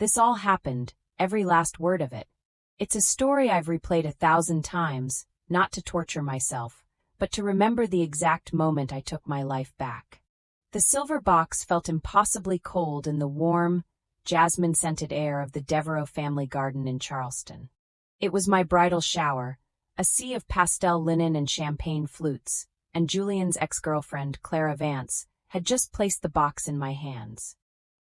This all happened, every last word of it. It's a story I've replayed 1,000 times, not to torture myself, but to remember the exact moment I took my life back. The silver box felt impossibly cold in the warm, jasmine-scented air of the Devereux family garden in Charleston. It was my bridal shower, a sea of pastel linen and champagne flutes, and Julian's ex-girlfriend, Clara Vance, had just placed the box in my hands.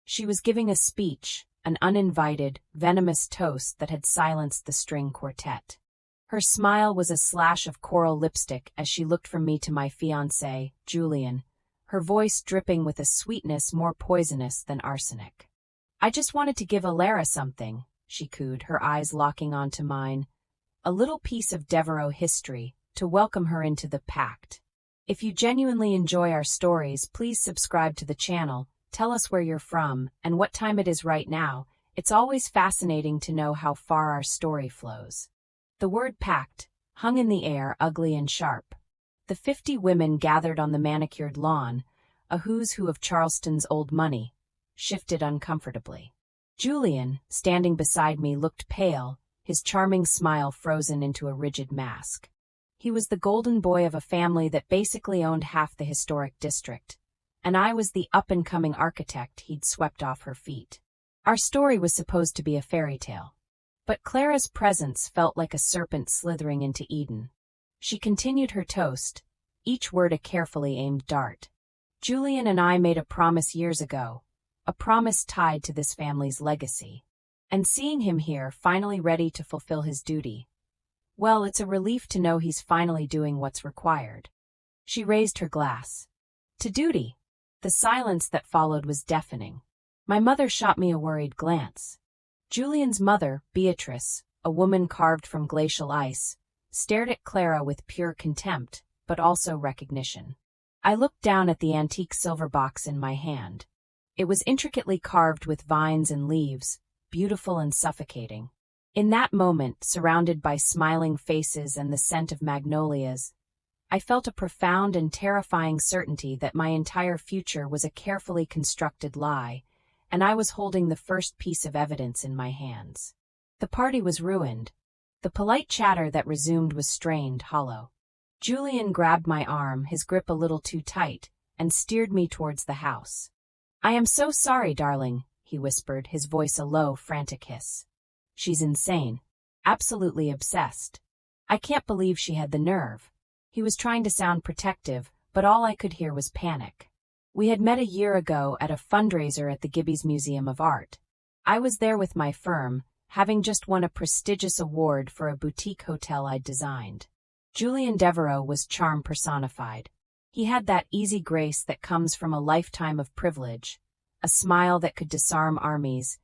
She was giving a speech, an uninvited, venomous toast that had silenced the string quartet. Her smile was a slash of coral lipstick as she looked from me to my fiancé, Julian, her voice dripping with a sweetness more poisonous than arsenic. "I just wanted to give Alara something," she cooed, her eyes locking onto mine. "A little piece of Devereux history, to welcome her into the pact. If you genuinely enjoy our stories, please subscribe to the channel, tell us where you're from, and what time it is right now. It's always fascinating to know how far our story flows." The word pact hung in the air, ugly and sharp. The 50 women gathered on the manicured lawn, a who's who of Charleston's old money, shifted uncomfortably. Julian, standing beside me, looked pale, his charming smile frozen into a rigid mask. He was the golden boy of a family that basically owned half the historic district, and I was the up-and-coming architect he'd swept off her feet. Our story was supposed to be a fairy tale. But Clara's presence felt like a serpent slithering into Eden. She continued her toast, each word a carefully aimed dart. "Julian and I made a promise years ago, a promise tied to this family's legacy. And seeing him here, finally ready to fulfill his duty, well, it's a relief to know he's finally doing what's required." She raised her glass. "To duty." The silence that followed was deafening. My mother shot me a worried glance. Julian's mother, Beatrice, a woman carved from glacial ice, stared at Clara with pure contempt, but also recognition. I looked down at the antique silver box in my hand. It was intricately carved with vines and leaves, beautiful and suffocating. In that moment, surrounded by smiling faces and the scent of magnolias, I felt a profound and terrifying certainty that my entire future was a carefully constructed lie, and I was holding the first piece of evidence in my hands. The party was ruined. The polite chatter that resumed was strained, hollow. Julian grabbed my arm, his grip a little too tight, and steered me towards the house. "I am so sorry, darling," he whispered, his voice a low, frantic hiss. "She's insane. Absolutely obsessed. I can't believe she had the nerve." He was trying to sound protective, but all I could hear was panic. We had met a year ago at a fundraiser at the Gibby's Museum of Art. I was there with my firm, having just won a prestigious award for a boutique hotel I'd designed. Julian Devereux was charm personified. He had that easy grace that comes from a lifetime of privilege, a smile that could disarm armies,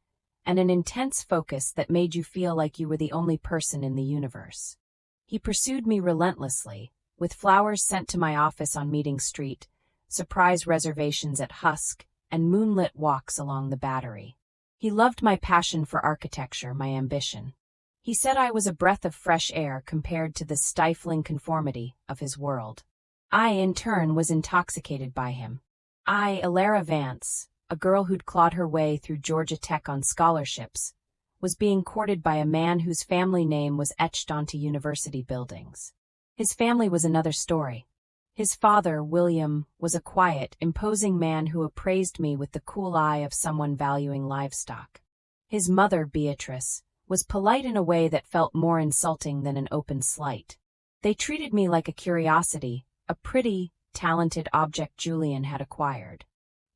and an intense focus that made you feel like you were the only person in the universe. He pursued me relentlessly, with flowers sent to my office on Meeting Street, surprise reservations at Husk, and moonlit walks along the Battery. He loved my passion for architecture, my ambition. He said I was a breath of fresh air compared to the stifling conformity of his world. I, in turn, was intoxicated by him. I, Alara Vance, a girl who'd clawed her way through Georgia Tech on scholarships, was being courted by a man whose family name was etched onto university buildings. His family was another story. His father, William, was a quiet, imposing man who appraised me with the cool eye of someone valuing livestock. His mother, Beatrice, was polite in a way that felt more insulting than an open slight. They treated me like a curiosity, a pretty, talented object Julian had acquired.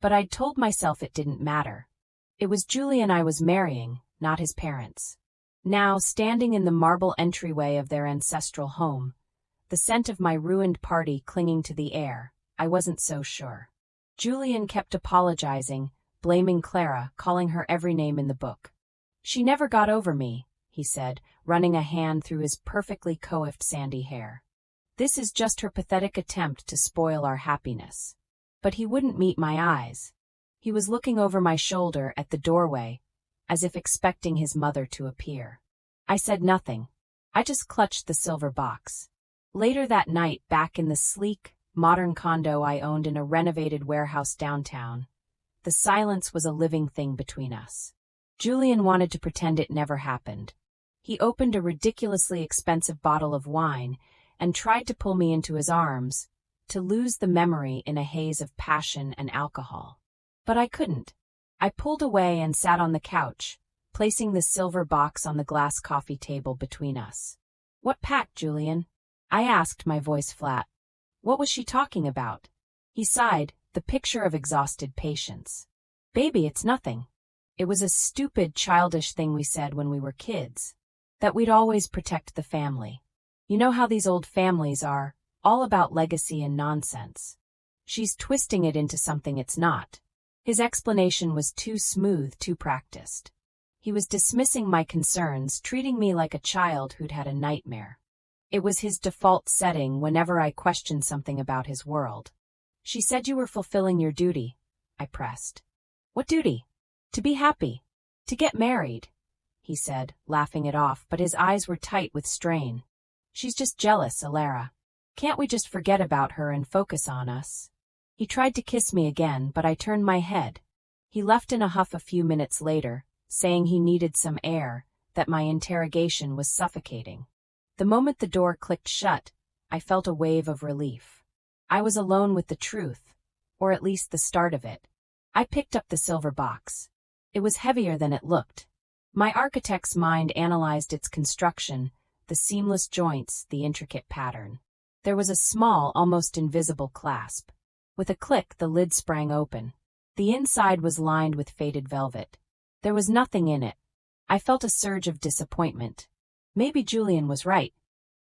But I'd told myself it didn't matter. It was Julian I was marrying, not his parents. Now, standing in the marble entryway of their ancestral home, the scent of my ruined party clinging to the air, I wasn't so sure. Julian kept apologizing, blaming Clara, calling her every name in the book. "She never got over me," he said, running a hand through his perfectly coiffed sandy hair. "This is just her pathetic attempt to spoil our happiness." But he wouldn't meet my eyes. He was looking over my shoulder at the doorway, as if expecting his mother to appear. I said nothing. I just clutched the silver box. Later that night, back in the sleek, modern condo I owned in a renovated warehouse downtown, the silence was a living thing between us. Julian wanted to pretend it never happened. He opened a ridiculously expensive bottle of wine and tried to pull me into his arms, to lose the memory in a haze of passion and alcohol. But I couldn't. I pulled away and sat on the couch, placing the silver box on the glass coffee table between us. "What pact, Julian?" I asked, my voice flat. "What was she talking about?" He sighed, the picture of exhausted patience. "Baby, it's nothing. It was a stupid, childish thing we said when we were kids. That we'd always protect the family. You know how these old families are, all about legacy and nonsense. She's twisting it into something it's not." His explanation was too smooth, too practiced. He was dismissing my concerns, treating me like a child who'd had a nightmare. It was his default setting whenever I questioned something about his world. "She said you were fulfilling your duty," I pressed. "What duty?" "To be happy. To get married," he said, laughing it off, but his eyes were tight with strain. "She's just jealous, Alara. Can't we just forget about her and focus on us?" He tried to kiss me again, but I turned my head. He left in a huff a few minutes later, saying he needed some air, that my interrogation was suffocating. The moment the door clicked shut, I felt a wave of relief. I was alone with the truth, or at least the start of it. I picked up the silver box. It was heavier than it looked. My architect's mind analyzed its construction, the seamless joints, the intricate pattern. There was a small, almost invisible clasp. With a click, the lid sprang open. The inside was lined with faded velvet. There was nothing in it. I felt a surge of disappointment. Maybe Julian was right.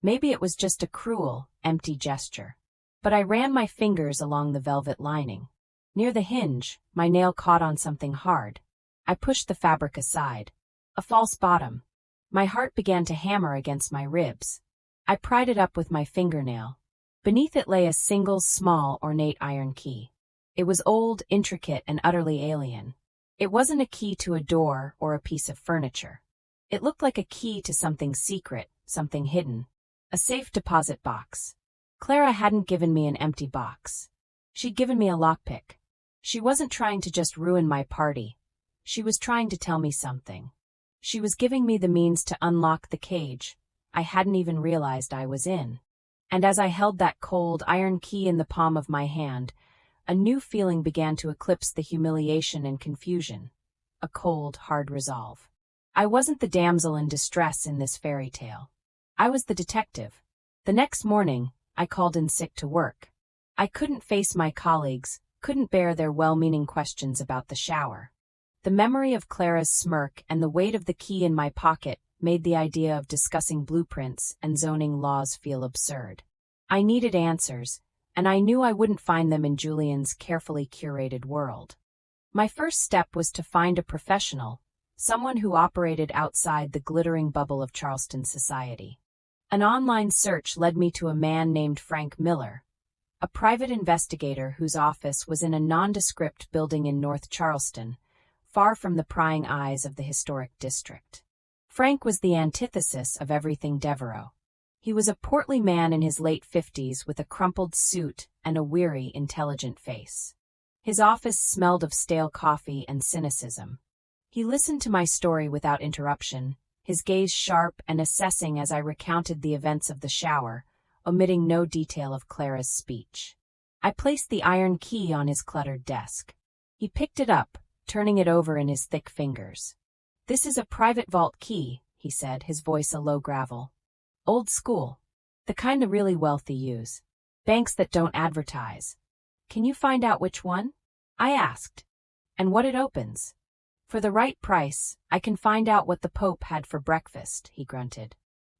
Maybe it was just a cruel, empty gesture. But I ran my fingers along the velvet lining. Near the hinge, my nail caught on something hard. I pushed the fabric aside. A false bottom. My heart began to hammer against my ribs. I pried it up with my fingernail. Beneath it lay a single, small, ornate iron key. It was old, intricate, and utterly alien. It wasn't a key to a door or a piece of furniture. It looked like a key to something secret, something hidden. A safe deposit box. Clara hadn't given me an empty box. She'd given me a lockpick. She wasn't trying to just ruin my party. She was trying to tell me something. She was giving me the means to unlock the cage I hadn't even realized I was in. And as I held that cold, iron key in the palm of my hand, a new feeling began to eclipse the humiliation and confusion. A cold, hard resolve. I wasn't the damsel in distress in this fairy tale. I was the detective. The next morning, I called in sick to work. I couldn't face my colleagues, couldn't bear their well-meaning questions about the shower. The memory of Clara's smirk and the weight of the key in my pocket made the idea of discussing blueprints and zoning laws feel absurd. I needed answers, and I knew I wouldn't find them in Julian's carefully curated world. My first step was to find a professional, someone who operated outside the glittering bubble of Charleston society. An online search led me to a man named Frank Miller, a private investigator whose office was in a nondescript building in North Charleston, far from the prying eyes of the historic district. Frank was the antithesis of everything Devereaux. He was a portly man in his late 50s with a crumpled suit and a weary, intelligent face. His office smelled of stale coffee and cynicism. He listened to my story without interruption, his gaze sharp and assessing as I recounted the events of the shower, omitting no detail of Clara's speech. I placed the iron key on his cluttered desk. He picked it up, turning it over in his thick fingers. "This is a private vault key," he said, his voice a low gravel. "Old school. The kind the really wealthy use. Banks that don't advertise. Can you find out which one?" I asked. "And what it opens?" "For the right price, I can find out what the Pope had for breakfast," he grunted.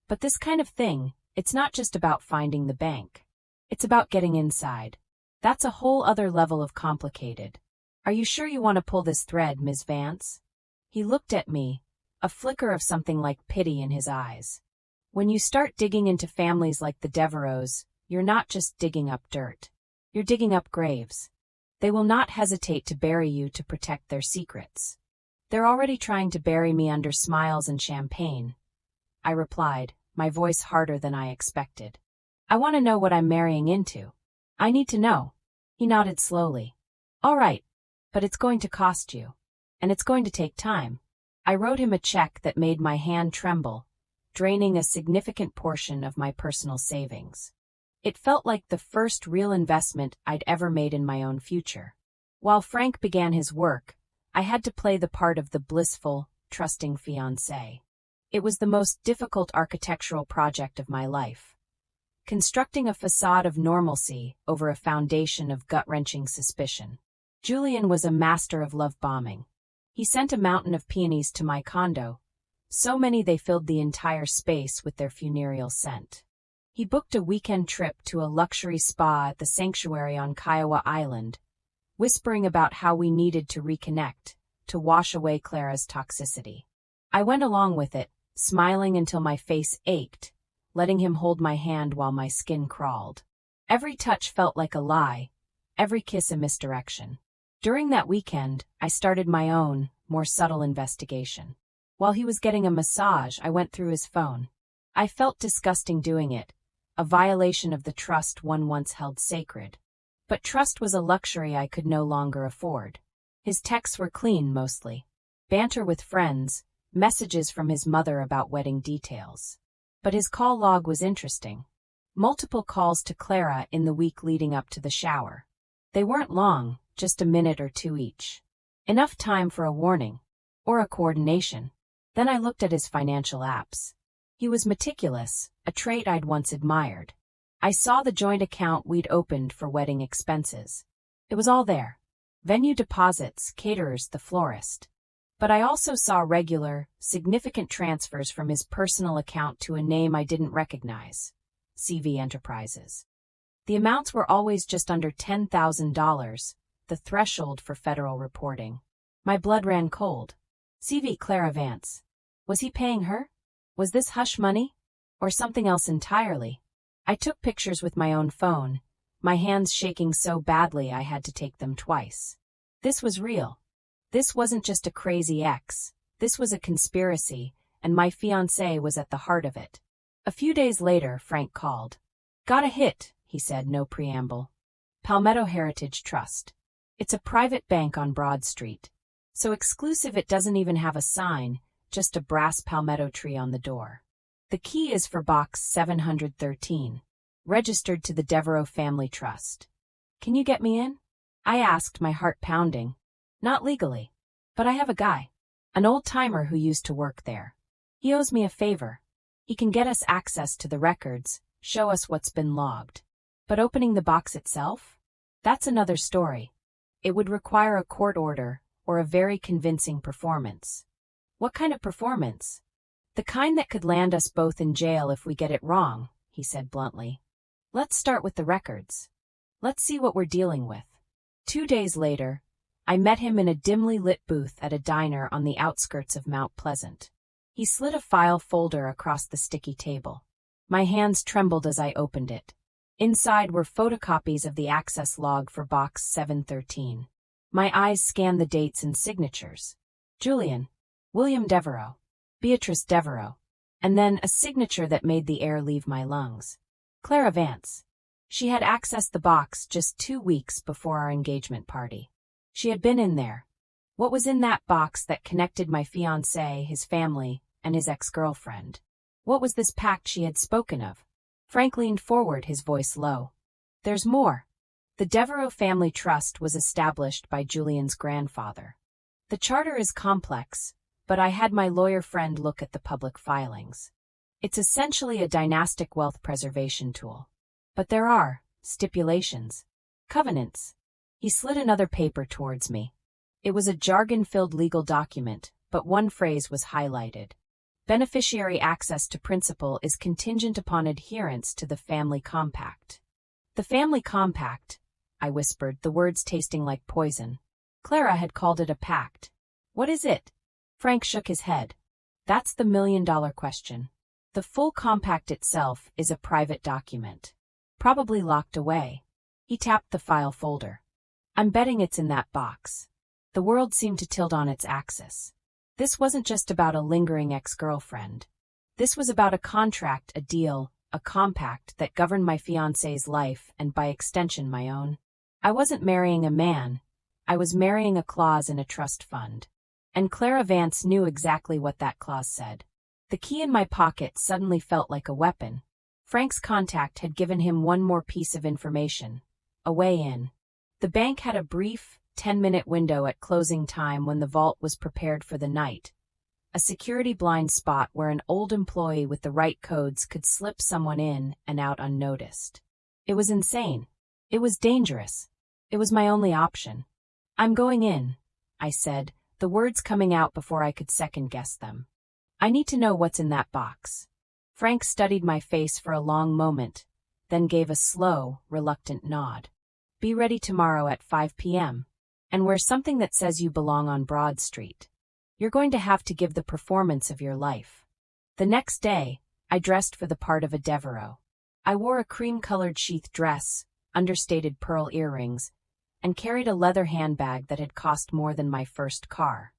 "But this kind of thing, it's not just about finding the bank. It's about getting inside. That's a whole other level of complicated. Are you sure you want to pull this thread, Ms. Vance?" He looked at me, a flicker of something like pity in his eyes. "When you start digging into families like the Devereaux, you're not just digging up dirt. You're digging up graves. They will not hesitate to bury you to protect their secrets. They're already trying to bury me under smiles and champagne," I replied, my voice harder than I expected. "I want to know what I'm marrying into. I need to know." He nodded slowly. "All right, but it's going to cost you. And it's going to take time." I wrote him a check that made my hand tremble, draining a significant portion of my personal savings. It felt like the first real investment I'd ever made in my own future. While Frank began his work, I had to play the part of the blissful, trusting fiancé. It was the most difficult architectural project of my life. Constructing a facade of normalcy over a foundation of gut-wrenching suspicion. Julian was a master of love bombing. He sent a mountain of peonies to my condo, so many they filled the entire space with their funereal scent. He booked a weekend trip to a luxury spa at the sanctuary on Kiowa Island, whispering about how we needed to reconnect, to wash away Clara's toxicity. I went along with it, smiling until my face ached, letting him hold my hand while my skin crawled. Every touch felt like a lie, every kiss a misdirection. During that weekend, I started my own, more subtle investigation. While he was getting a massage, I went through his phone. I felt disgusting doing it, a violation of the trust one once held sacred. But trust was a luxury I could no longer afford. His texts were clean mostly. Banter with friends, messages from his mother about wedding details. But his call log was interesting. Multiple calls to Clara in the week leading up to the shower. They weren't long, just a minute or two each. Enough time for a warning. Or a coordination. Then I looked at his financial apps. He was meticulous, a trait I'd once admired. I saw the joint account we'd opened for wedding expenses. It was all there. Venue deposits, caterers, the florist. But I also saw regular, significant transfers from his personal account to a name I didn't recognize. CV Enterprises. The amounts were always just under $10,000, the threshold for federal reporting. My blood ran cold. CV Clara Vance. Was he paying her? Was this hush money? Or something else entirely? I took pictures with my own phone, my hands shaking so badly I had to take them twice. This was real. This wasn't just a crazy ex. This was a conspiracy, and my fiancé was at the heart of it. A few days later, Frank called. Got a hit, he said, no preamble. Palmetto Heritage Trust. It's a private bank on Broad Street. So exclusive it doesn't even have a sign, just a brass palmetto tree on the door. The key is for box 713, registered to the Devereaux Family Trust. Can you get me in? I asked, my heart pounding. Not legally. But I have a guy. An old-timer who used to work there. He owes me a favor. He can get us access to the records, show us what's been logged. But opening the box itself? That's another story. It would require a court order, or a very convincing performance. What kind of performance? The kind that could land us both in jail if we get it wrong, he said bluntly. Let's start with the records. Let's see what we're dealing with. 2 days later, I met him in a dimly lit booth at a diner on the outskirts of Mount Pleasant. He slid a file folder across the sticky table. My hands trembled as I opened it. Inside were photocopies of the access log for box 713. My eyes scanned the dates and signatures. Julian, William Devereaux, Beatrice Devereaux, and then a signature that made the air leave my lungs. Clara Vance. She had accessed the box just 2 weeks before our engagement party. She had been in there. What was in that box that connected my fiancé, his family, and his ex-girlfriend? What was this pact she had spoken of? Frank leaned forward, his voice low. There's more. The Devereaux Family Trust was established by Julian's grandfather. The charter is complex, but I had my lawyer friend look at the public filings. It's essentially a dynastic wealth preservation tool. But there are stipulations, covenants. He slid another paper towards me. It was a jargon-filled legal document, but one phrase was highlighted. Beneficiary access to principal is contingent upon adherence to the family compact. The family compact, I whispered, the words tasting like poison. Clara had called it a pact. What is it? Frank shook his head. That's the million-dollar question. The full compact itself is a private document. Probably locked away. He tapped the file folder. I'm betting it's in that box. The world seemed to tilt on its axis. This wasn't just about a lingering ex-girlfriend. This was about a contract, a deal, a compact that governed my fiancé's life and by extension my own. I wasn't marrying a man. I was marrying a clause in a trust fund. And Clara Vance knew exactly what that clause said. The key in my pocket suddenly felt like a weapon. Frank's contact had given him one more piece of information. A way in. The bank had a brief, 10-minute window at closing time when the vault was prepared for the night. A security blind spot where an old employee with the right codes could slip someone in and out unnoticed. It was insane. It was dangerous. It was my only option. "I'm going in," I said, the words coming out before I could second-guess them. "I need to know what's in that box." Frank studied my face for a long moment, then gave a slow, reluctant nod. "Be ready tomorrow at 5 p.m. and wear something that says you belong on Broad Street. You're going to have to give the performance of your life." The next day, I dressed for the part of a Devereaux. I wore a cream-colored sheath dress, understated pearl earrings, and carried a leather handbag that had cost more than my first car.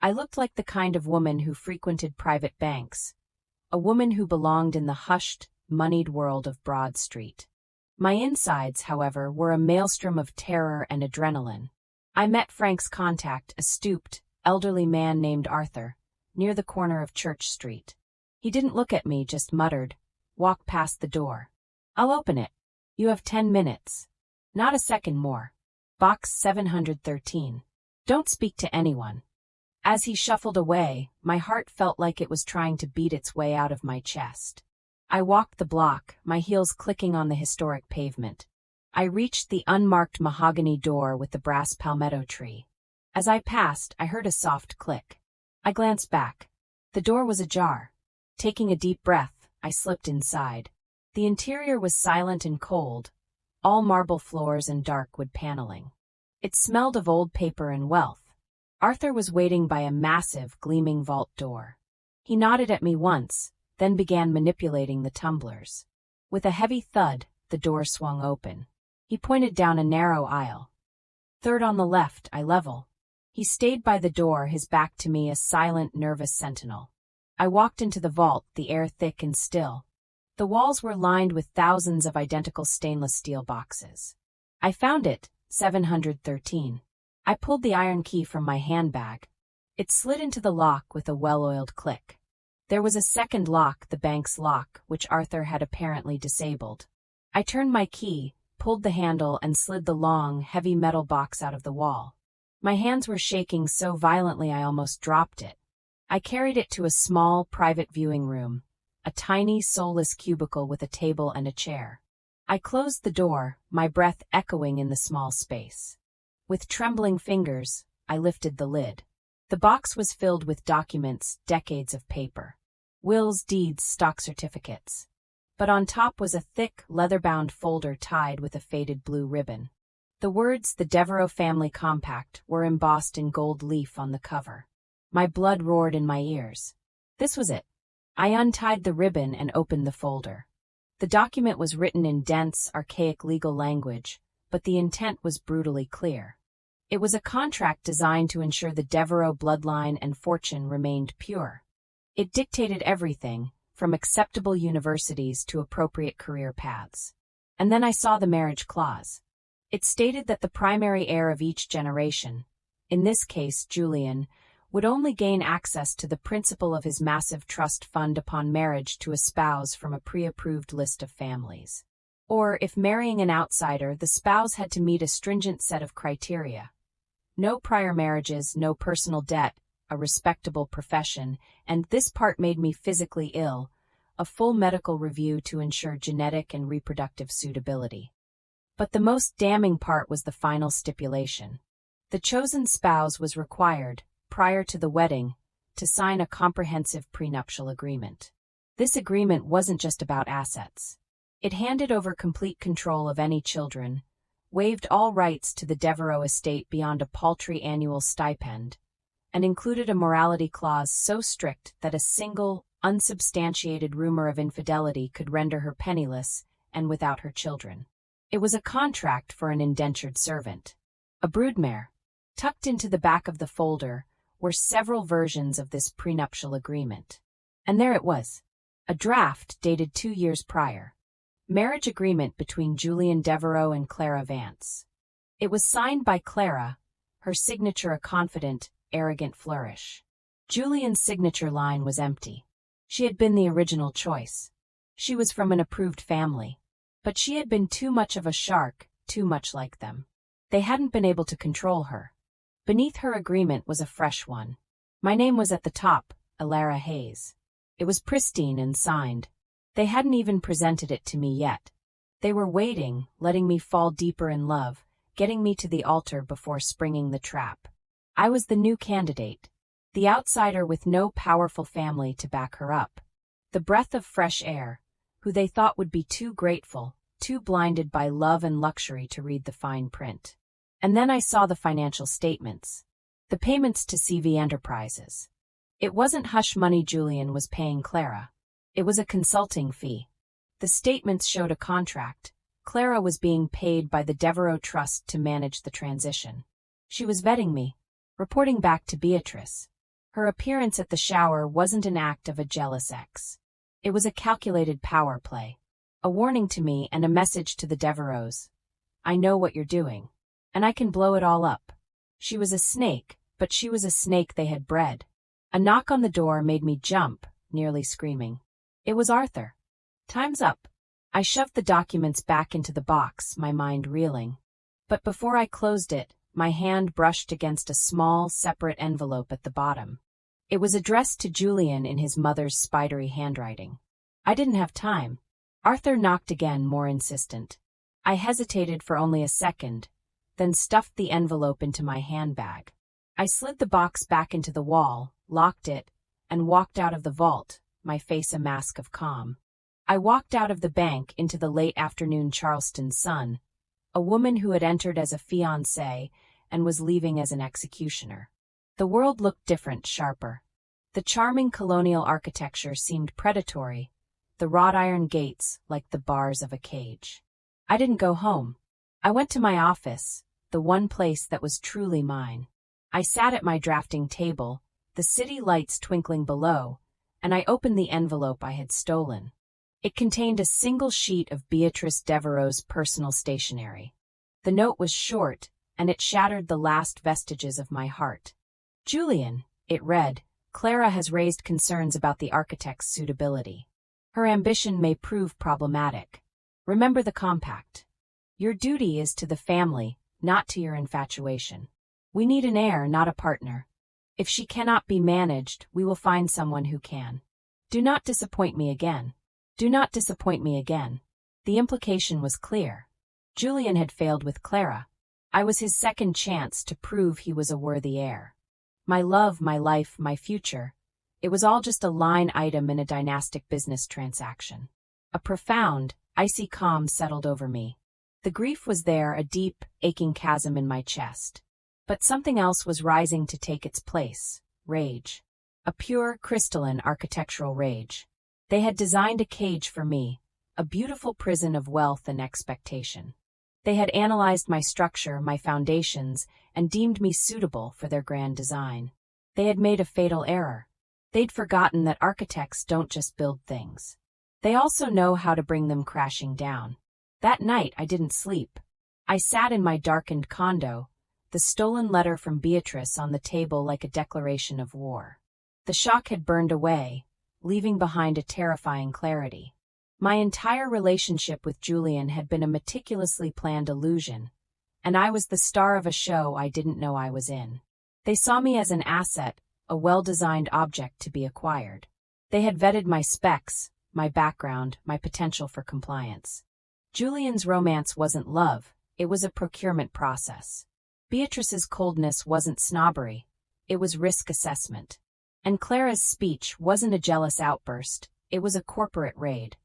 I looked like the kind of woman who frequented private banks, a woman who belonged in the hushed, moneyed world of Broad Street. My insides, however, were a maelstrom of terror and adrenaline. I met Frank's contact, a stooped, elderly man named Arthur, near the corner of Church Street. He didn't look at me, just muttered, "Walk past the door. I'll open it. You have 10 minutes. Not a second more. Box 713. Don't speak to anyone." As he shuffled away, my heart felt like it was trying to beat its way out of my chest. I walked the block, my heels clicking on the historic pavement. I reached the unmarked mahogany door with the brass palmetto tree. As I passed, I heard a soft click. I glanced back. The door was ajar. Taking a deep breath, I slipped inside. The interior was silent and cold, all marble floors and dark wood paneling. It smelled of old paper and wealth. Arthur was waiting by a massive, gleaming vault door. He nodded at me once, then began manipulating the tumblers. With a heavy thud, the door swung open. He pointed down a narrow aisle. "Third on the left, eye level." He stayed by the door, his back to me, a silent, nervous sentinel. I walked into the vault, the air thick and still. The walls were lined with thousands of identical stainless steel boxes. I found it, 713. I pulled the iron key from my handbag. It slid into the lock with a well-oiled click. There was a second lock, the bank's lock, which Arthur had apparently disabled. I turned my key, pulled the handle, and slid the long, heavy metal box out of the wall. My hands were shaking so violently I almost dropped it. I carried it to a small, private viewing room, a tiny, soulless cubicle with a table and a chair. I closed the door, my breath echoing in the small space. With trembling fingers, I lifted the lid. The box was filled with documents, decades of paper. Wills, deeds, stock certificates. But on top was a thick, leather-bound folder tied with a faded blue ribbon. The words, "The Devereaux Family Compact," were embossed in gold leaf on the cover. My blood roared in my ears. This was it. I untied the ribbon and opened the folder. The document was written in dense, archaic legal language, but the intent was brutally clear. It was a contract designed to ensure the Devereaux bloodline and fortune remained pure. It dictated everything, from acceptable universities to appropriate career paths. And then I saw the marriage clause. It stated that the primary heir of each generation, in this case Julian, would only gain access to the principal of his massive trust fund upon marriage to a spouse from a pre-approved list of families. Or, if marrying an outsider, the spouse had to meet a stringent set of criteria. No prior marriages, no personal debt, a respectable profession, and this part made me physically ill, a full medical review to ensure genetic and reproductive suitability. But the most damning part was the final stipulation. The chosen spouse was required, prior to the wedding, to sign a comprehensive prenuptial agreement. This agreement wasn't just about assets. It handed over complete control of any children, waived all rights to the Devereaux estate beyond a paltry annual stipend, and included a morality clause so strict that a single, unsubstantiated rumor of infidelity could render her penniless and without her children. It was a contract for an indentured servant. A broodmare. Tucked into the back of the folder were several versions of this prenuptial agreement. And there it was. A draft dated 2 years prior. Marriage agreement between Julian Devereaux and Clara Vance. It was signed by Clara, her signature a confident, arrogant flourish. Julian's signature line was empty. She had been the original choice. She was from an approved family. But she had been too much of a shark, too much like them. They hadn't been able to control her. Beneath her agreement was a fresh one. My name was at the top, Alara Hayes. It was pristine and signed. They hadn't even presented it to me yet. They were waiting, letting me fall deeper in love, getting me to the altar before springing the trap. I was the new candidate, the outsider with no powerful family to back her up. The breath of fresh air, who they thought would be too grateful, too blinded by love and luxury to read the fine print. And then I saw the financial statements. The payments to CV Enterprises. It wasn't hush money Julian was paying Clara. It was a consulting fee. The statements showed a contract. Clara was being paid by the Devereaux Trust to manage the transition. She was vetting me, reporting back to Beatrice. Her appearance at the shower wasn't an act of a jealous ex. It was a calculated power play. A warning to me and a message to the Devereaux. I know what you're doing. And I can blow it all up. She was a snake, but she was a snake they had bred. A knock on the door made me jump, nearly screaming. It was Arthur. Time's up. I shoved the documents back into the box, my mind reeling. But before I closed it, my hand brushed against a small, separate envelope at the bottom. It was addressed to Julian in his mother's spidery handwriting. I didn't have time. Arthur knocked again, more insistent. I hesitated for only a second, then stuffed the envelope into my handbag. I slid the box back into the wall, locked it, and walked out of the vault, my face a mask of calm. I walked out of the bank into the late afternoon Charleston sun, a woman who had entered as a fiancée and was leaving as an executioner. The world looked different, sharper. The charming colonial architecture seemed predatory, the wrought iron gates like the bars of a cage. I didn't go home. I went to my office, the one place that was truly mine. I sat at my drafting table, the city lights twinkling below, and I opened the envelope I had stolen. It contained a single sheet of Beatrice Devereaux's personal stationery. The note was short, and it shattered the last vestiges of my heart. Julian, it read, Clara has raised concerns about the architect's suitability. Her ambition may prove problematic. Remember the compact. Your duty is to the family, not to your infatuation. We need an heir, not a partner. If she cannot be managed, we will find someone who can. Do not disappoint me again. Do not disappoint me again. The implication was clear. Julian had failed with Clara. I was his second chance to prove he was a worthy heir. My love, my life, my future. It was all just a line item in a dynastic business transaction. A profound, icy calm settled over me. The grief was there, a deep, aching chasm in my chest. But something else was rising to take its place, rage. A pure, crystalline architectural rage. They had designed a cage for me, a beautiful prison of wealth and expectation. They had analyzed my structure, my foundations, and deemed me suitable for their grand design. They had made a fatal error. They'd forgotten that architects don't just build things. They also know how to bring them crashing down. That night I didn't sleep. I sat in my darkened condo, the stolen letter from Beatrice on the table like a declaration of war. The shock had burned away, leaving behind a terrifying clarity. My entire relationship with Julian had been a meticulously planned illusion, and I was the star of a show I didn't know I was in. They saw me as an asset, a well-designed object to be acquired. They had vetted my specs, my background, my potential for compliance. Julian's romance wasn't love, it was a procurement process. Beatrice's coldness wasn't snobbery, it was risk assessment. And Clara's speech wasn't a jealous outburst, it was a corporate raid.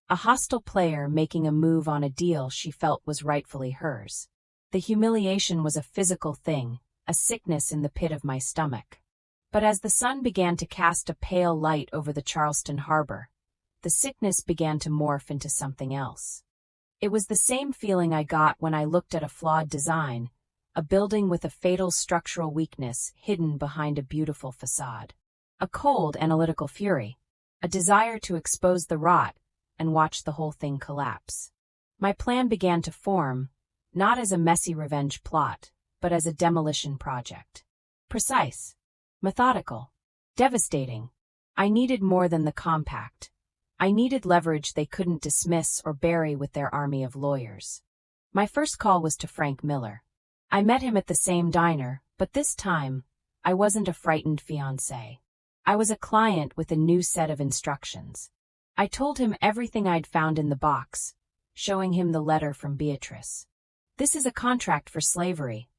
A hostile player making a move on a deal she felt was rightfully hers. The humiliation was a physical thing, a sickness in the pit of my stomach. But as the sun began to cast a pale light over the Charleston harbor, the sickness began to morph into something else. It was the same feeling I got when I looked at a flawed design, a building with a fatal structural weakness hidden behind a beautiful facade. A cold, analytical fury, a desire to expose the rot and watch the whole thing collapse. My plan began to form, not as a messy revenge plot, but as a demolition project. Precise, Methodical. Devastating. I needed more than the compact. I needed leverage they couldn't dismiss or bury with their army of lawyers. My first call was to Frank Miller. I met him at the same diner, but this time, I wasn't a frightened fiancé. I was a client with a new set of instructions. I told him everything I'd found in the box, showing him the letter from Beatrice. "This is a contract for slavery,"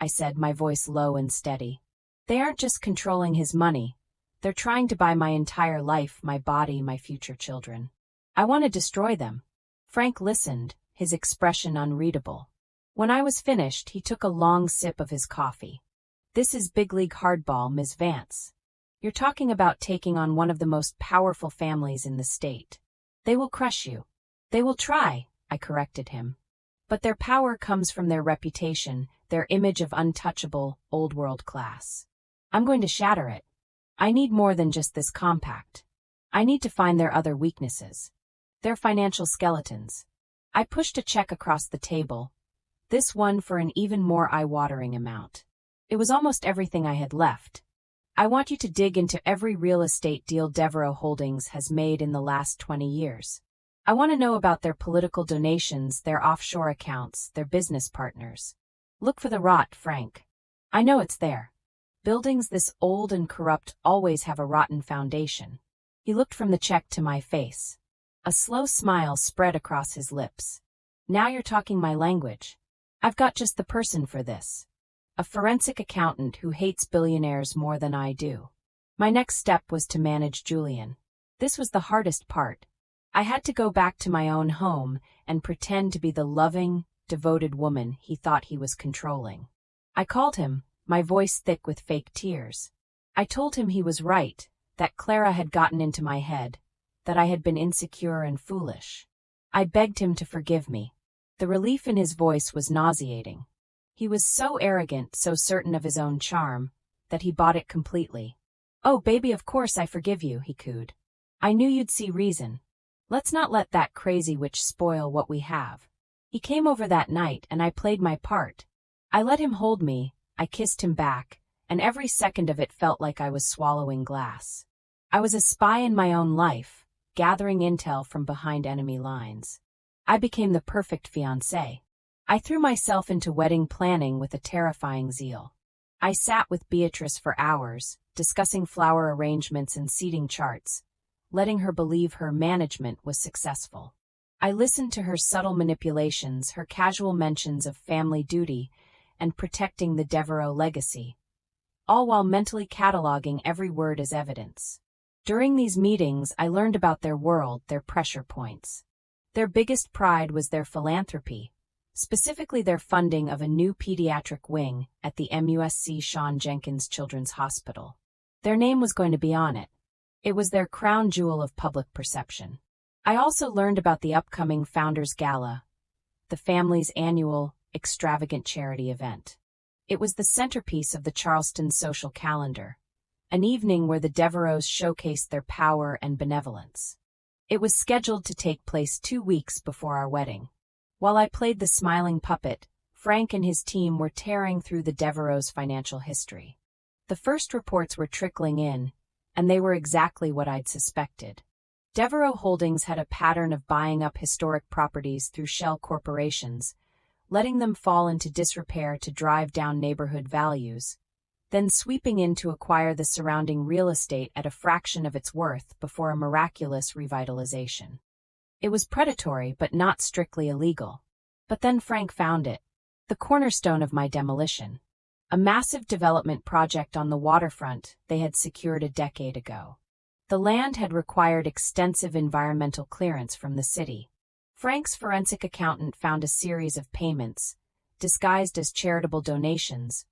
I said, my voice low and steady. "They aren't just controlling his money. They're trying to buy my entire life, my body, my future children. I want to destroy them." Frank listened, his expression unreadable. When I was finished, he took a long sip of his coffee. "This is big league hardball, Ms. Vance. You're talking about taking on one of the most powerful families in the state. They will crush you." "They will try," I corrected him. "But their power comes from their reputation, their image of untouchable, old-world class. I'm going to shatter it. I need more than just this compact. I need to find their other weaknesses. Their financial skeletons." I pushed a check across the table, this one for an even more eye-watering amount. It was almost everything I had left. "I want you to dig into every real estate deal Devereaux Holdings has made in the last 20 years. I want to know about their political donations, their offshore accounts, their business partners. Look for the rot, Frank. I know it's there. Buildings this old and corrupt always have a rotten foundation." He looked from the check to my face. A slow smile spread across his lips. "Now you're talking my language. I've got just the person for this. A forensic accountant who hates billionaires more than I do." My next step was to manage Julian. This was the hardest part. I had to go back to my own home and pretend to be the loving, devoted woman he thought he was controlling. I called him, my voice thick with fake tears. I told him he was right, that Clara had gotten into my head, that I had been insecure and foolish. I begged him to forgive me. The relief in his voice was nauseating. He was so arrogant, so certain of his own charm, that he bought it completely. "Oh, baby, of course I forgive you," he cooed. "I knew you'd see reason. Let's not let that crazy witch spoil what we have." He came over that night, and I played my part. I let him hold me, I kissed him back, and every second of it felt like I was swallowing glass. I was a spy in my own life, gathering intel from behind enemy lines. I became the perfect fiancé. I threw myself into wedding planning with a terrifying zeal. I sat with Beatrice for hours, discussing flower arrangements and seating charts, letting her believe her management was successful. I listened to her subtle manipulations, her casual mentions of family duty, and protecting the Devereaux legacy, all while mentally cataloging every word as evidence. During these meetings, I learned about their world, their pressure points. Their biggest pride was their philanthropy, specifically their funding of a new pediatric wing at the MUSC Sean Jenkins Children's Hospital. Their name was going to be on it. It was their crown jewel of public perception. I also learned about the upcoming Founders Gala, the family's annual, extravagant charity event. It was the centerpiece of the Charleston social calendar, an evening where the Devereaux showcased their power and benevolence. It was scheduled to take place 2 weeks before our wedding. While I played the smiling puppet, Frank and his team were tearing through the Devereaux' financial history. The first reports were trickling in, and they were exactly what I'd suspected. Devereaux Holdings had a pattern of buying up historic properties through shell corporations, letting them fall into disrepair to drive down neighborhood values, then sweeping in to acquire the surrounding real estate at a fraction of its worth before a miraculous revitalization. It was predatory but not strictly illegal. But then Frank found it, the cornerstone of my demolition. A massive development project on the waterfront they had secured a decade ago. The land had required extensive environmental clearance from the city. Frank's forensic accountant found a series of payments, disguised as charitable donations,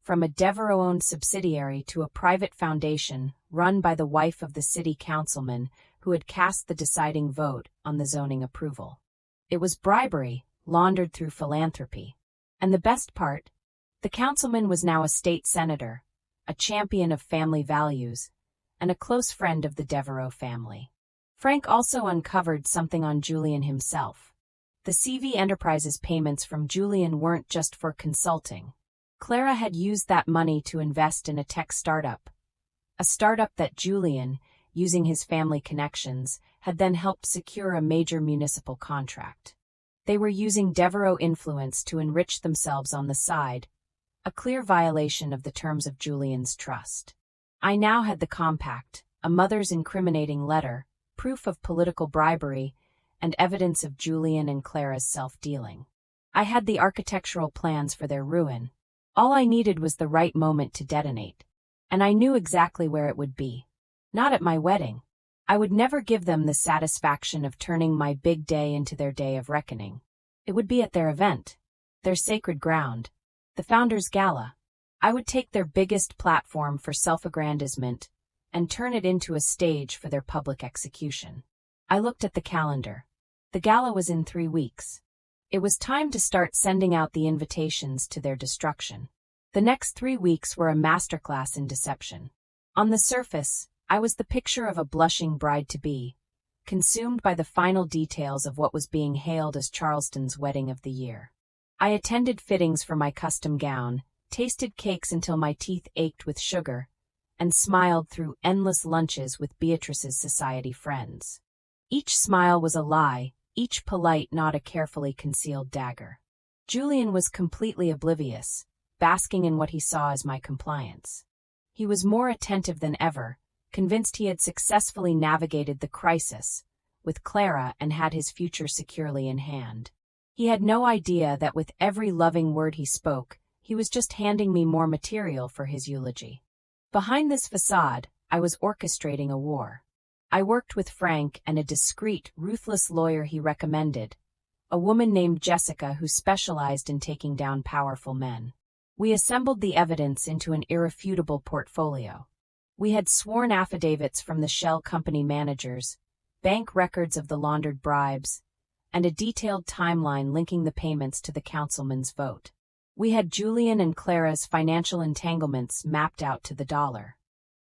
from a Devereaux-owned subsidiary to a private foundation run by the wife of the city councilman who had cast the deciding vote on the zoning approval. It was bribery, laundered through philanthropy. And the best part? The councilman was now a state senator, a champion of family values, and a close friend of the Devereaux family. Frank also uncovered something on Julian himself. The CV Enterprises payments from Julian weren't just for consulting. Clara had used that money to invest in a tech startup. A startup that Julian, using his family connections, had then helped secure a major municipal contract. They were using Devereaux influence to enrich themselves on the side, a clear violation of the terms of Julian's trust. I now had the compact, a mother's incriminating letter, proof of political bribery, and evidence of Julian and Clara's self-dealing. I had the architectural plans for their ruin. All I needed was the right moment to detonate. And I knew exactly where it would be. Not at my wedding. I would never give them the satisfaction of turning my big day into their day of reckoning. It would be at their event, their sacred ground, the Founders' Gala. I would take their biggest platform for self-aggrandizement and turn it into a stage for their public execution. I looked at the calendar. The gala was in 3 weeks. It was time to start sending out the invitations to their destruction. The next 3 weeks were a masterclass in deception. On the surface, I was the picture of a blushing bride-to-be, consumed by the final details of what was being hailed as Charleston's wedding of the year. I attended fittings for my custom gown, tasted cakes until my teeth ached with sugar, and smiled through endless lunches with Beatrice's society friends. Each smile was a lie, each polite nod a carefully concealed dagger. Julian was completely oblivious, basking in what he saw as my compliance. He was more attentive than ever, convinced he had successfully navigated the crisis with Clara and had his future securely in hand. He had no idea that with every loving word he spoke, he was just handing me more material for his eulogy. Behind this facade, I was orchestrating a war. I worked with Frank and a discreet, ruthless lawyer he recommended, a woman named Jessica who specialized in taking down powerful men. We assembled the evidence into an irrefutable portfolio. We had sworn affidavits from the shell company managers, bank records of the laundered bribes, and a detailed timeline linking the payments to the councilman's vote. We had Julian and Clara's financial entanglements mapped out to the dollar.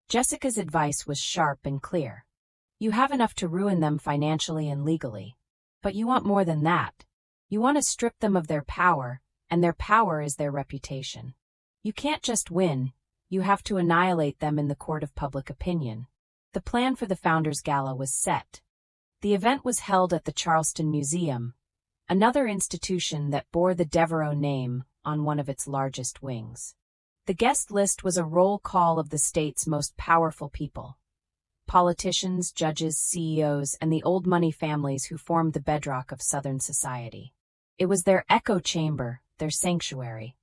Jessica's advice was sharp and clear. You have enough to ruin them financially and legally. But you want more than that. You want to strip them of their power, and their power is their reputation. You can't just win. You have to annihilate them in the court of public opinion. The plan for the Founders' Gala was set. The event was held at the Charleston Museum, another institution that bore the Devereaux name on one of its largest wings. The guest list was a roll call of the state's most powerful people. Politicians, judges, CEOs, and the old money families who formed the bedrock of Southern society. It was their echo chamber, their sanctuary.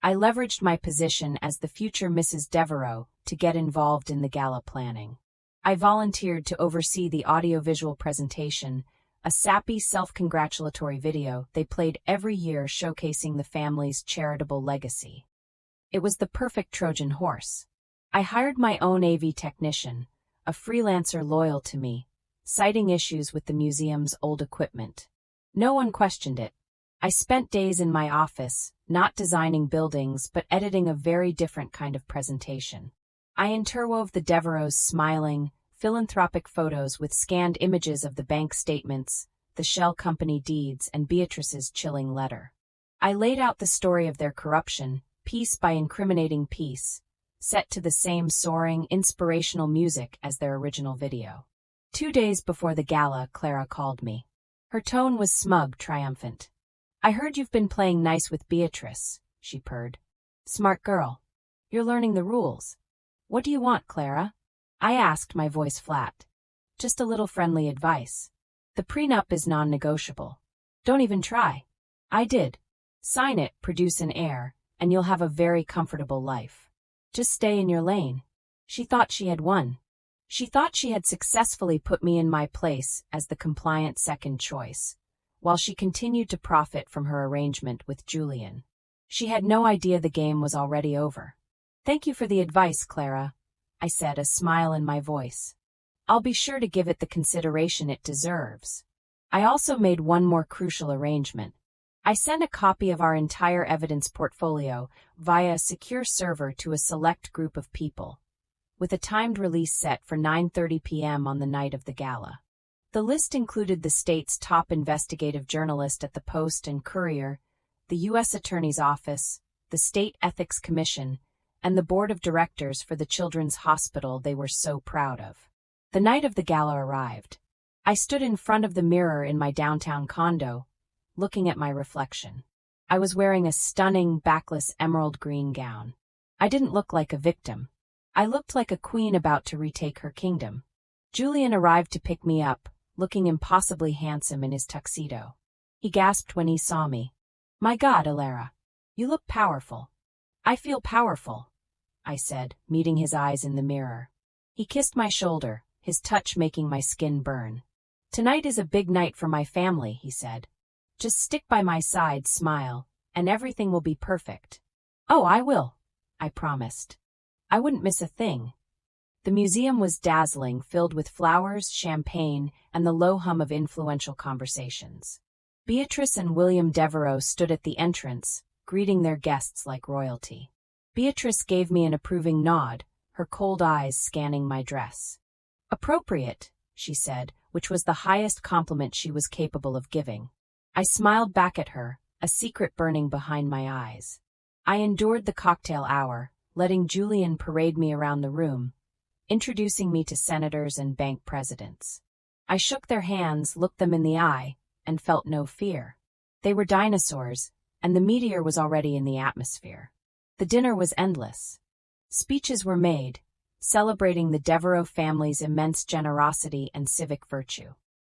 I leveraged my position as the future Mrs. Devereaux to get involved in the gala planning. I volunteered to oversee the audiovisual presentation, a sappy self-congratulatory video they played every year showcasing the family's charitable legacy. It was the perfect Trojan horse. I hired my own AV technician, a freelancer loyal to me, citing issues with the museum's old equipment. No one questioned it. I spent days in my office, not designing buildings but editing a very different kind of presentation. I interwove the Devereaux' smiling, philanthropic photos with scanned images of the bank statements, the shell company deeds, and Beatrice's chilling letter. I laid out the story of their corruption, piece by incriminating piece, set to the same soaring, inspirational music as their original video. 2 days before the gala, Clara called me. Her tone was smug, triumphant. "I heard you've been playing nice with Beatrice," she purred. "Smart girl. You're learning the rules. What do you want, Clara?" I asked, my voice flat. "Just a little friendly advice. The prenup is non-negotiable. Don't even try." I did. "Sign it, produce an heir, and you'll have a very comfortable life. Just stay in your lane." She thought she had won. She thought she had successfully put me in my place as the compliant second choice, while she continued to profit from her arrangement with Julian. She had no idea the game was already over. "Thank you for the advice, Clara," I said, a smile in my voice. "I'll be sure to give it the consideration it deserves." I also made one more crucial arrangement. I sent a copy of our entire evidence portfolio via a secure server to a select group of people, with a timed release set for 9:30 p.m. on the night of the gala. The list included the state's top investigative journalist at the Post and Courier, the U.S. Attorney's Office, the State Ethics Commission, and the board of directors for the children's hospital they were so proud of. The night of the gala arrived. I stood in front of the mirror in my downtown condo, looking at my reflection. I was wearing a stunning, backless emerald green gown. I didn't look like a victim. I looked like a queen about to retake her kingdom. Julian arrived to pick me up, looking impossibly handsome in his tuxedo. He gasped when he saw me. "My God, Alara, you look powerful." "I feel powerful," I said, meeting his eyes in the mirror. He kissed my shoulder, his touch making my skin burn. "Tonight is a big night for my family," he said. "Just stick by my side, smile, and everything will be perfect." "Oh, I will," I promised. I wouldn't miss a thing. The museum was dazzling, filled with flowers, champagne, and the low hum of influential conversations. Beatrice and William Devereux stood at the entrance, greeting their guests like royalty. Beatrice gave me an approving nod, her cold eyes scanning my dress. "Appropriate," she said, which was the highest compliment she was capable of giving. I smiled back at her, a secret burning behind my eyes. I endured the cocktail hour, letting Julian parade me around the room, introducing me to senators and bank presidents. I shook their hands, looked them in the eye, and felt no fear. They were dinosaurs, and the meteor was already in the atmosphere. The dinner was endless. Speeches were made, celebrating the Devereux family's immense generosity and civic virtue.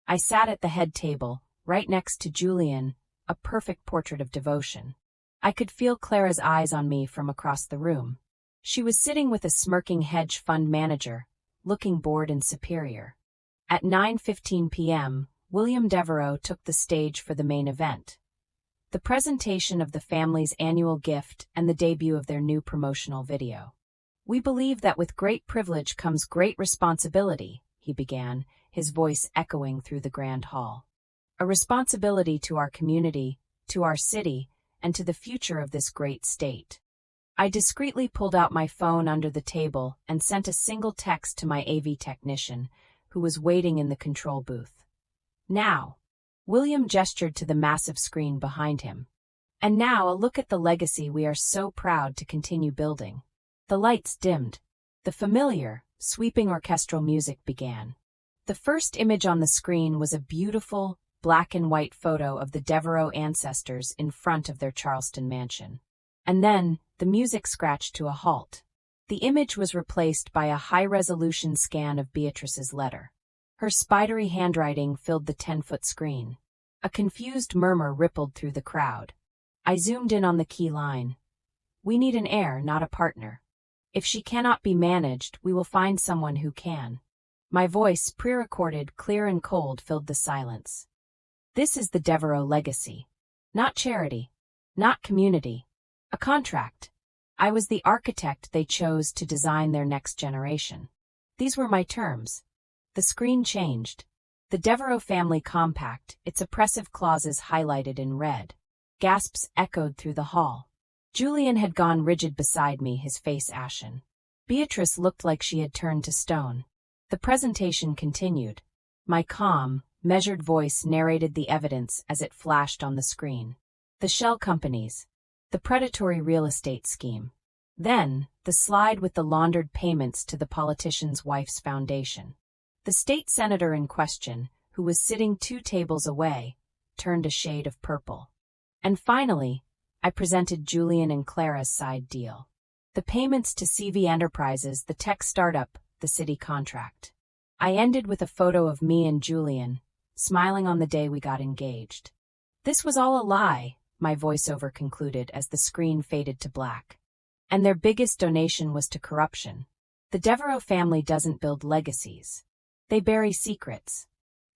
I sat at the head table, right next to Julian, a perfect portrait of devotion. I could feel Clara's eyes on me from across the room. She was sitting with a smirking hedge fund manager, looking bored and superior. At 9:15 p.m., William Devereux took the stage for the main event, the presentation of the family's annual gift and the debut of their new promotional video. "We believe that with great privilege comes great responsibility," he began, his voice echoing through the grand hall. "A responsibility to our community, to our city, and to the future of this great state." I discreetly pulled out my phone under the table and sent a single text to my AV technician, who was waiting in the control booth. "Now." William gestured to the massive screen behind him. "And now a look at the legacy we are so proud to continue building." The lights dimmed. The familiar, sweeping orchestral music began. The first image on the screen was a beautiful, black and white photo of the Devereux ancestors in front of their Charleston mansion. And then, the music scratched to a halt. The image was replaced by a high-resolution scan of Beatrice's letter. Her spidery handwriting filled the 10-foot screen. A confused murmur rippled through the crowd. I zoomed in on the key line. "We need an heir, not a partner. If she cannot be managed, we will find someone who can." My voice, pre-recorded, clear and cold, filled the silence. This is the Devereux legacy. Not charity. Not community. A contract. I was the architect they chose to design their next generation. These were my terms. The screen changed. The Devereux family compact, its oppressive clauses highlighted in red. Gasps echoed through the hall. Julian had gone rigid beside me, his face ashen. Beatrice looked like she had turned to stone. The presentation continued. My calm, measured voice narrated the evidence as it flashed on the screen. The shell companies. The predatory real estate scheme. Then, the slide with the laundered payments to the politician's wife's foundation. The state senator in question, who was sitting 2 tables away, turned a shade of purple. And finally, I presented Julian and Clara's side deal. The payments to CV Enterprises, the tech startup, the city contract. I ended with a photo of me and Julian, smiling on the day we got engaged. "This was all a lie," my voiceover concluded as the screen faded to black. "And their biggest donation was to corruption. The Devereux family doesn't build legacies. They bury secrets."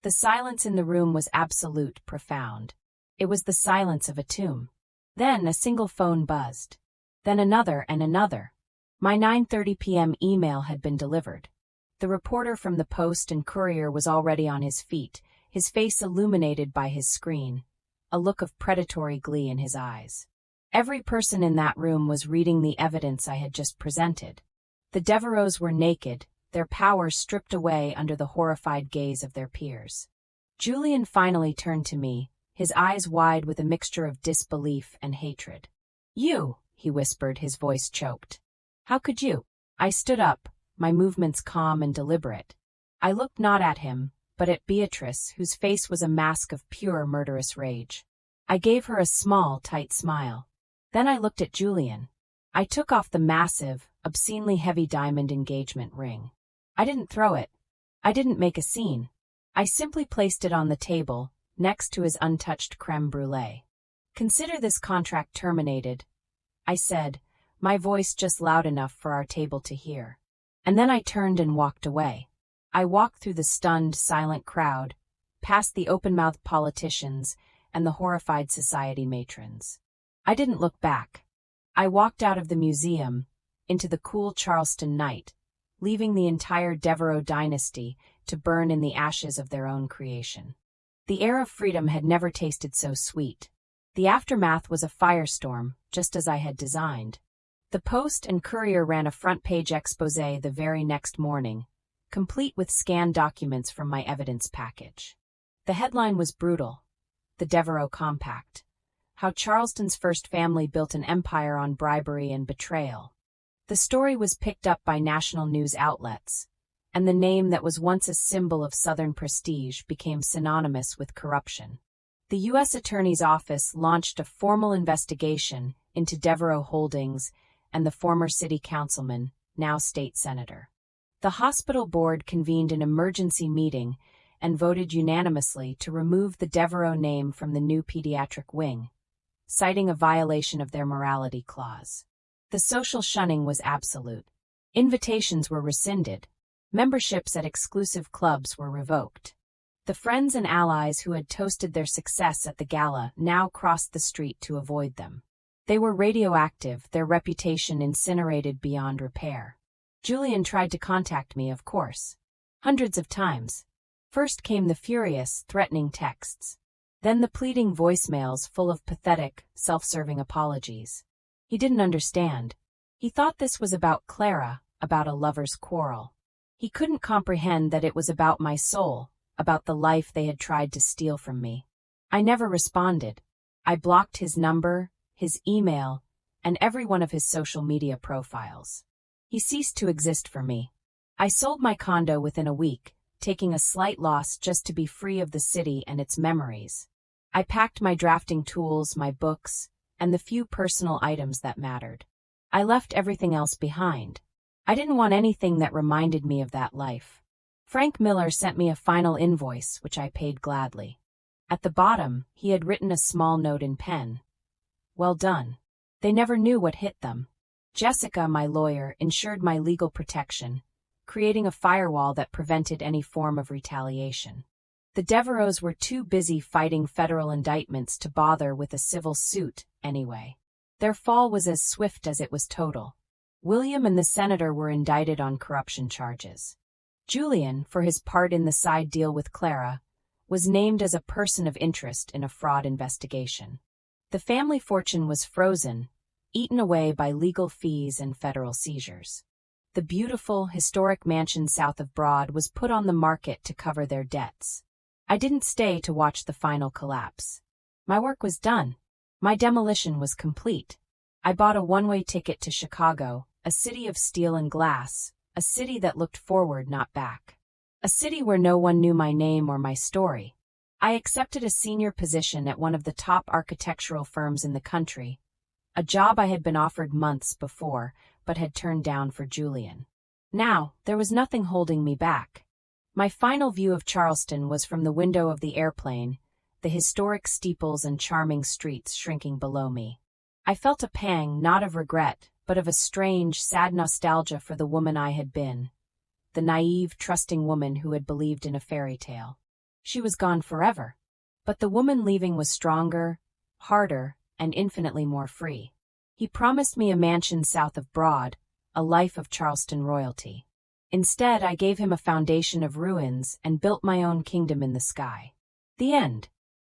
The silence in the room was absolute, profound. It was the silence of a tomb. Then a single phone buzzed. Then another and another. My 9:30 p.m. email had been delivered. The reporter from the Post and Courier was already on his feet, his face illuminated by his screen, a look of predatory glee in his eyes. Every person in that room was reading the evidence I had just presented. The Devereux were naked, their power stripped away under the horrified gaze of their peers. Julian finally turned to me, his eyes wide with a mixture of disbelief and hatred. "You," he whispered, his voice choked. How could you? I stood up, my movements calm and deliberate. I looked not at him, but at Beatrice, whose face was a mask of pure murderous rage. I gave her a small, tight smile. Then I looked at Julian. I took off the massive, obscenely heavy diamond engagement ring. I didn't throw it. I didn't make a scene. I simply placed it on the table, next to his untouched crème brûlée. Consider this contract terminated, I said, my voice just loud enough for our table to hear. And then I turned and walked away. I walked through the stunned, silent crowd, past the open-mouthed politicians and the horrified society matrons. I didn't look back. I walked out of the museum, into the cool Charleston night, leaving the entire Devereux dynasty to burn in the ashes of their own creation. The air of freedom had never tasted so sweet. The aftermath was a firestorm, just as I had designed. The Post and Courier ran a front-page exposé the very next morning, complete with scanned documents from my evidence package. The headline was brutal. The Devereux Compact. How Charleston's first family built an empire on bribery and betrayal. The story was picked up by national news outlets, and the name that was once a symbol of Southern prestige became synonymous with corruption. The U.S. Attorney's Office launched a formal investigation into Devereux Holdings and the former city councilman, now state senator. The hospital board convened an emergency meeting and voted unanimously to remove the Devereux name from the new pediatric wing, citing a violation of their morality clause. The social shunning was absolute. Invitations were rescinded. Memberships at exclusive clubs were revoked. The friends and allies who had toasted their success at the gala now crossed the street to avoid them. They were radioactive, their reputation incinerated beyond repair. Julian tried to contact me, of course. Hundreds of times. First came the furious, threatening texts. Then the pleading voicemails full of pathetic, self-serving apologies. He didn't understand. He thought this was about Clara, about a lover's quarrel. He couldn't comprehend that it was about my soul, about the life they had tried to steal from me. I never responded. I blocked his number, his email, and every one of his social media profiles. He ceased to exist for me. I sold my condo within a week, taking a slight loss just to be free of the city and its memories. I packed my drafting tools, my books, and the few personal items that mattered. I left everything else behind. I didn't want anything that reminded me of that life. Frank Miller sent me a final invoice, which I paid gladly. At the bottom, he had written a small note in pen. Well done. They never knew what hit them. Jessica, my lawyer, ensured my legal protection, creating a firewall that prevented any form of retaliation. The Devereux were too busy fighting federal indictments to bother with a civil suit, anyway. Their fall was as swift as it was total. William and the senator were indicted on corruption charges. Julian, for his part in the side deal with Clara, was named as a person of interest in a fraud investigation. The family fortune was frozen, eaten away by legal fees and federal seizures. The beautiful, historic mansion south of Broad was put on the market to cover their debts. I didn't stay to watch the final collapse. My work was done. My demolition was complete. I bought a one-way ticket to Chicago, a city of steel and glass, a city that looked forward, not back. A city where no one knew my name or my story. I accepted a senior position at one of the top architectural firms in the country, a job I had been offered months before, but had turned down for Julian. Now, there was nothing holding me back. My final view of Charleston was from the window of the airplane, the historic steeples and charming streets shrinking below me. I felt a pang not of regret, but of a strange, sad nostalgia for the woman I had been, the naive, trusting woman who had believed in a fairy tale. She was gone forever, but the woman leaving was stronger, harder, and infinitely more free. He promised me a mansion south of Broad, a life of Charleston royalty. Instead, I gave him a foundation of ruins and built my own kingdom in the sky. The end.